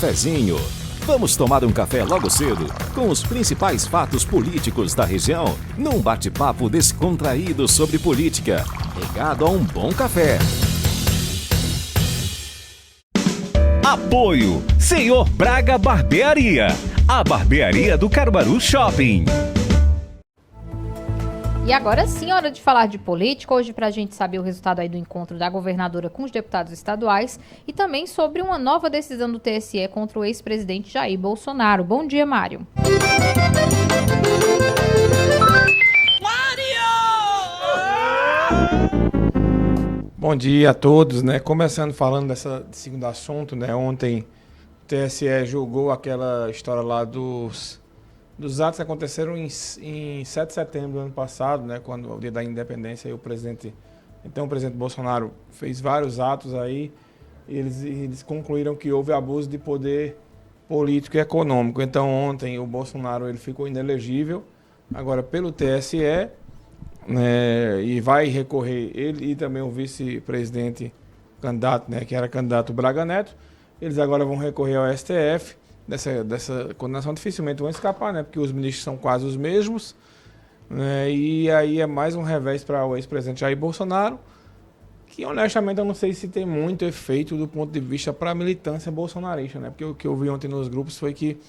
Cafezinho. Vamos tomar um café logo cedo com os principais fatos políticos da região, num bate-papo descontraído sobre política, regado a um bom café. Apoio Senhor Braga Barbearia, a barbearia do Caruaru Shopping. E agora sim, hora de falar de política. Hoje, para a gente saber o resultado aí do encontro da governadora com os deputados estaduais e também sobre uma nova decisão do TSE contra o ex-presidente Jair Bolsonaro. Bom dia, Mário. Bom dia a todos, né? Começando falando desse segundo assunto, né? Ontem o TSE julgou aquela história lá dos atos que aconteceram em 7 de setembro do ano passado, né? Quando o dia da independência, aí o presidente Bolsonaro fez vários atos aí e eles concluíram que houve abuso de poder político e econômico. Então ontem o Bolsonaro ele ficou inelegível, agora pelo TSE, né? E vai recorrer ele e também o vice-presidente candidato, né? Que era candidato Braga Neto. Eles agora vão recorrer ao STF. Dessa condenação dificilmente vão escapar, né? Porque os ministros são quase os mesmos, né? E aí é mais um revés para o ex-presidente Jair Bolsonaro, que honestamente eu não sei se tem muito efeito do ponto de vista para a militância bolsonarista, né? Porque o que eu vi ontem nos grupos foi que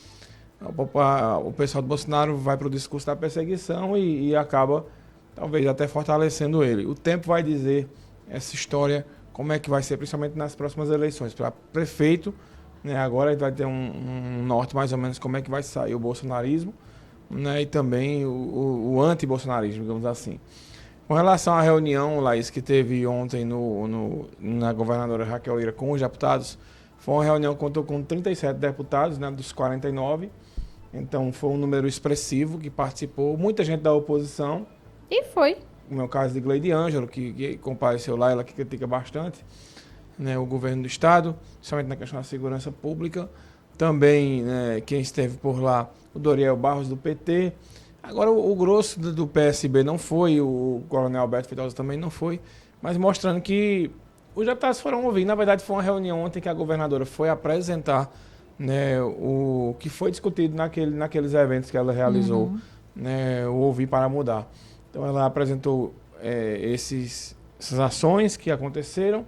o pessoal do Bolsonaro vai para o discurso da perseguição e acaba talvez até fortalecendo ele. O tempo vai dizer essa história, como é que vai ser, principalmente nas próximas eleições. Para prefeito, né, agora a gente vai ter um norte mais ou menos como é que vai sair o bolsonarismo, né, e também o anti-bolsonarismo, digamos assim. Com relação à reunião, Laís, que teve ontem na governadora Raquel Lira com os deputados, foi uma reunião que contou com 37 deputados, né, dos 49. Então foi um número expressivo que participou, muita gente da oposição. E foi. No meu caso de Gleide Ângelo, que compareceu lá, ela que critica bastante, né, o governo do estado, principalmente na questão da segurança pública. Também, né, quem esteve por lá, o Doriel Barros, do PT. Agora, o grosso do PSB não foi, o coronel Alberto Feitosa também não foi, mas mostrando que os deputados foram ouvir. Na verdade, foi uma reunião ontem que a governadora foi apresentar, né, o que foi discutido naqueles eventos que ela realizou, né, o Ouvir para Mudar. Então, ela apresentou essas ações que aconteceram,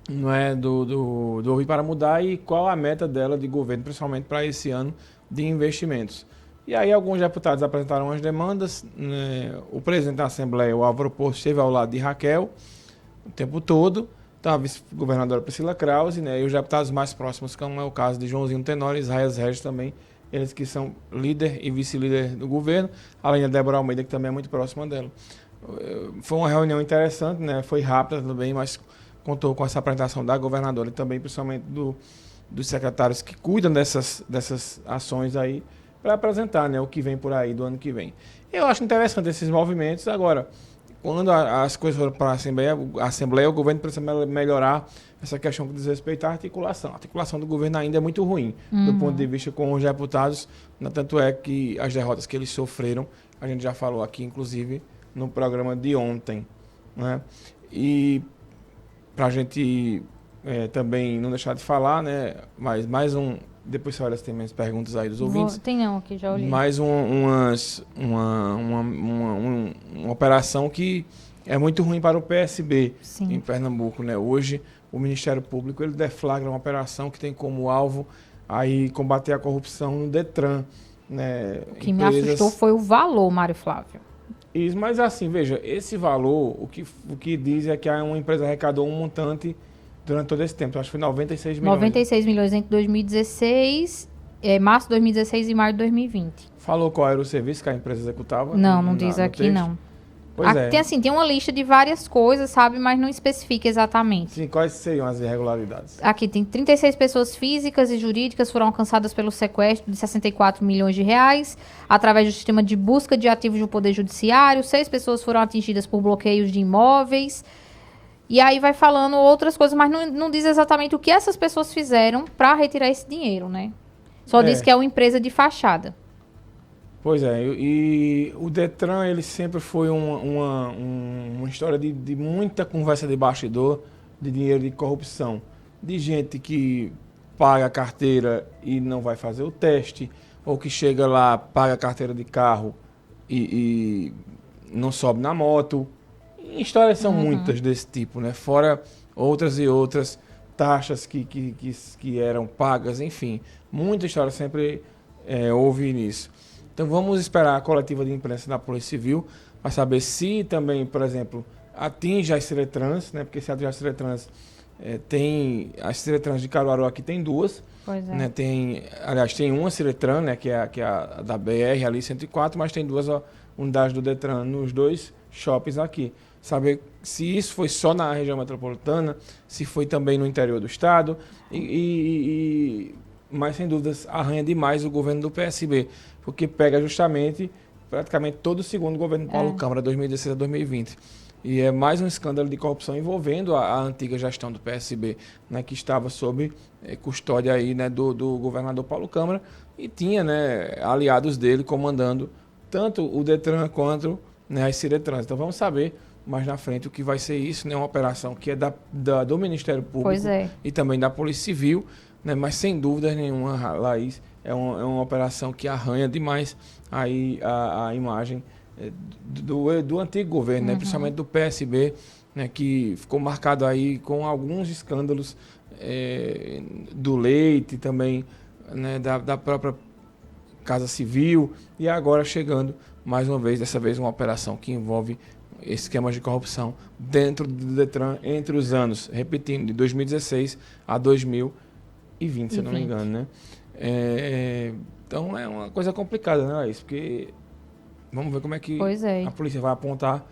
não é, do Ouvir para Mudar e qual a meta dela de governo, principalmente para esse ano de investimentos. E aí alguns deputados apresentaram as demandas, né, o presidente da Assembleia, o Álvaro Porto, esteve ao lado de Raquel o tempo todo, então a vice-governadora Priscila Krause, né, e os deputados mais próximos, como é o caso de Joãozinho Tenório e Israel Regis também, eles que são líder e vice-líder do governo, além da Débora Almeida, que também é muito próxima dela. Foi uma reunião interessante, né, foi rápida também, mas contou com essa apresentação da governadora e também, principalmente, dos secretários que cuidam dessas ações aí, para apresentar, né, o que vem por aí do ano que vem. Eu acho interessante esses movimentos. Agora, quando as coisas foram para a Assembleia, o governo precisa melhorar essa questão que diz respeito à articulação. A articulação do governo ainda é muito ruim, do ponto de vista com os deputados, tanto é que as derrotas que eles sofreram, a gente já falou aqui, inclusive, no programa de ontem, né? E para a gente também não deixar de falar, né? Mas mais um. Depois, olha, se tem mais perguntas aí dos ouvintes. Tem não, aqui já olhei. Mais uma operação que é muito ruim para o PSB. Sim. Em Pernambuco, né? Hoje, o Ministério Público ele deflagra uma operação que tem como alvo aí combater a corrupção no Detran, né? O que me assustou foi o valor, Mário Flávio. Isso, mas assim, veja, esse valor, o que diz é que uma empresa arrecadou um montante durante todo esse tempo. Acho que foi 96 milhões. 96 milhões entre 2016, março de 2016 e maio de 2020. Falou qual era o serviço que a empresa executava? Não diz aqui, não. Pois aqui, tem uma lista de várias coisas, sabe, mas não especifica exatamente. Sim, quais seriam as irregularidades? Aqui tem 36 pessoas físicas e jurídicas foram alcançadas pelo sequestro de 64 milhões de reais, através do sistema de busca de ativos do Poder Judiciário. 6 pessoas foram atingidas por bloqueios de imóveis. E aí vai falando outras coisas, mas não diz exatamente o que essas pessoas fizeram para retirar esse dinheiro, né? Só diz que é uma empresa de fachada. Pois é, e o Detran, ele sempre foi uma história de muita conversa de bastidor, de dinheiro, de corrupção. De gente que paga a carteira e não vai fazer o teste, ou que chega lá, paga a carteira de carro e não sobe na moto. Histórias são muitas desse tipo, né? Fora outras e outras taxas que eram pagas, enfim. Muita história sempre houve nisso. Então vamos esperar a coletiva de imprensa da Polícia Civil para saber se também, por exemplo, atinge as Ciretrans, né? Porque se atinge as Ciretrans, tem as Ciretrans de Caruaru aqui tem duas. Pois é. Né? Aliás, tem uma Ciretran, né? que é a da BR ali 104, mas tem duas unidades do Detran nos dois shoppings aqui. Saber se isso foi só na região metropolitana, se foi também no interior do estado, mas sem dúvidas arranha demais o governo do PSB, porque pega justamente praticamente todo o segundo governo Paulo Câmara, 2016 a 2020. E é mais um escândalo de corrupção envolvendo a antiga gestão do PSB, né, que estava sob custódia aí, né, do governador Paulo Câmara e tinha, né, aliados dele comandando tanto o Detran quanto, né, as Ciretrans. Então vamos saber mais na frente o que vai ser isso, né, uma operação que é do Ministério Público e também da Polícia Civil, né, mas sem dúvida nenhuma, Laís, é uma operação que arranha demais aí a imagem do antigo governo, né, principalmente do PSB, né, que ficou marcado aí com alguns escândalos do leite também, né, da própria Casa Civil, e agora chegando mais uma vez, dessa vez uma operação que envolve esquemas de corrupção dentro do Detran entre os anos, repetindo, de 2016 a 2020, se eu não me engano, né? Então é uma coisa complicada, né, Laís? Porque vamos ver como é que a polícia vai apontar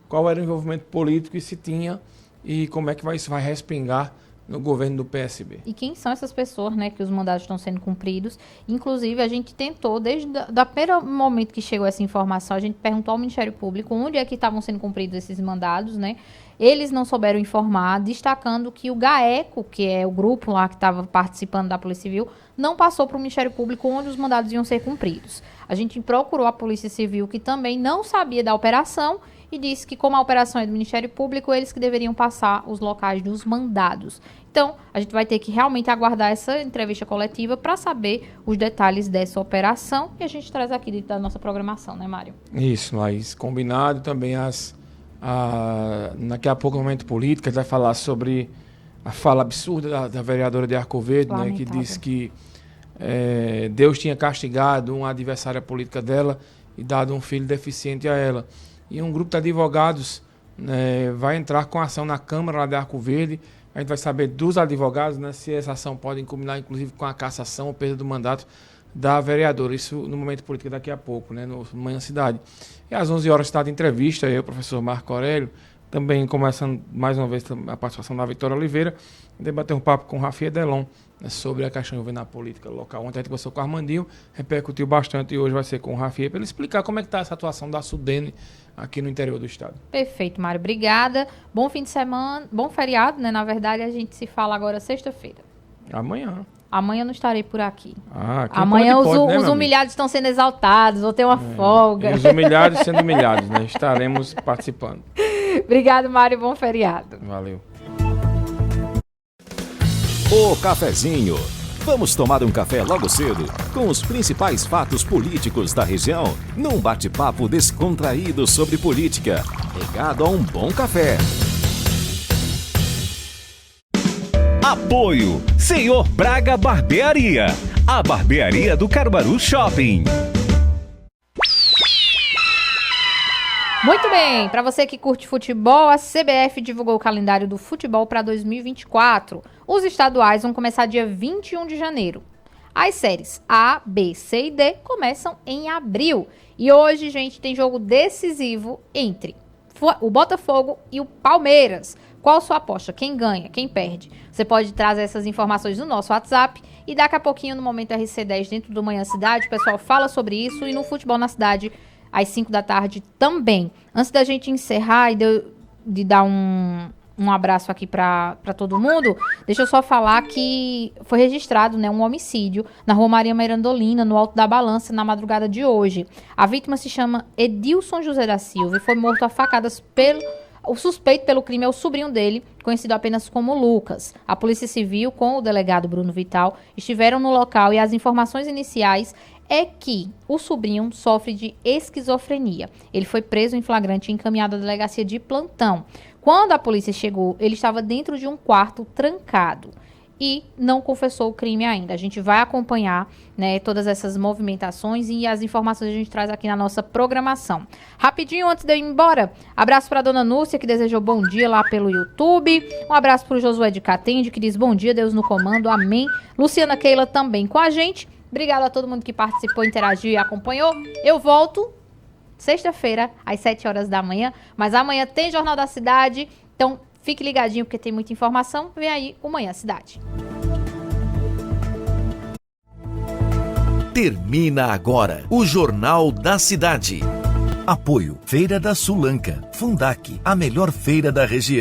qual era o envolvimento político e se tinha, e como é que isso vai respingar no governo do PSB. E quem são essas pessoas, né, que os mandados estão sendo cumpridos? Inclusive, a gente tentou, desde o primeiro momento que chegou essa informação, a gente perguntou ao Ministério Público onde é que estavam sendo cumpridos esses mandados, né? Eles não souberam informar, destacando que o GAECO, que é o grupo lá que estava participando da Polícia Civil, não passou para o Ministério Público onde os mandados iam ser cumpridos. A gente procurou a Polícia Civil, que também não sabia da operação, e disse que, como a operação é do Ministério Público, eles que deveriam passar os locais dos mandados. Então, a gente vai ter que realmente aguardar essa entrevista coletiva para saber os detalhes dessa operação, e a gente traz aqui dentro da nossa programação, né, Mário? Isso, Laís. Combinado também daqui a pouco, no momento político, a gente vai falar sobre a fala absurda da vereadora de Arco Verde, né, que disse que Deus tinha castigado uma adversária política dela e dado um filho deficiente a ela. E um grupo de advogados vai entrar com ação na Câmara lá de Arco Verde. A gente vai saber dos advogados, né, se essa ação pode combinar, inclusive, com a cassação ou perda do mandato da vereadora. Isso no momento político daqui a pouco, né, no Manhã Cidade. E às 11 horas está de entrevista, eu, professor Marco Aurélio, também começando mais uma vez a participação da Vitória Oliveira, debater um papo com o Rafi Edelon, né, sobre a questão envolvendo a política local. Ontem a gente conversou com o Armandinho, repercutiu bastante, e hoje vai ser com o Rafi, para ele explicar como é que está essa atuação da Sudene aqui no interior do estado. Perfeito, Mário. Obrigada. Bom fim de semana, bom feriado, né? Na verdade, a gente se fala agora sexta-feira. Amanhã eu não estarei por aqui. Amanhã os humilhados estão sendo exaltados, vou ter uma folga. E os humilhados sendo humilhados, né? Estaremos participando. Obrigado, Mário. Bom feriado. Valeu. O cafezinho. Vamos tomar um café logo cedo com os principais fatos políticos da região, num bate-papo descontraído sobre política, regado a um bom café. Apoio Senhor Braga Barbearia, a barbearia do Caruaru Shopping. Muito bem, para você que curte futebol, a CBF divulgou o calendário do futebol para 2024. Os estaduais vão começar dia 21 de janeiro. As séries A, B, C e D começam em abril. E hoje, gente, tem jogo decisivo entre o Botafogo e o Palmeiras. Qual a sua aposta? Quem ganha? Quem perde? Você pode trazer essas informações no nosso WhatsApp e daqui a pouquinho no Momento RC10 dentro do Manhã Cidade, o pessoal fala sobre isso e no Futebol na Cidade às 5 da tarde também. Antes da gente encerrar e de dar um abraço aqui para todo mundo, deixa eu só falar que foi registrado, né, um homicídio na Rua Maria Mirandolina, no Alto da Balança, na madrugada de hoje. A vítima se chama Edilson José da Silva e foi morto a facadas O suspeito pelo crime é o sobrinho dele, conhecido apenas como Lucas. A Polícia Civil, com o delegado Bruno Vital, estiveram no local e as informações iniciais é que o sobrinho sofre de esquizofrenia. Ele foi preso em flagrante e encaminhado à delegacia de plantão. Quando a polícia chegou, ele estava dentro de um quarto trancado e não confessou o crime ainda. A gente vai acompanhar, né, todas essas movimentações e as informações a gente traz aqui na nossa programação. Rapidinho, antes de eu ir embora, abraço para a dona Núcia, que desejou bom dia lá pelo YouTube. Um abraço para o Josué de Catende, que diz bom dia, Deus no comando, amém. Luciana Keila também com a gente. Obrigada a todo mundo que participou, interagiu e acompanhou. Eu volto sexta-feira, às 7 horas da manhã. Mas amanhã tem Jornal da Cidade. Então, fique ligadinho, porque tem muita informação. Vem aí o Manhã Cidade. Termina agora o Jornal da Cidade. Apoio Feira da Sulanca. Fundac, a melhor feira da região.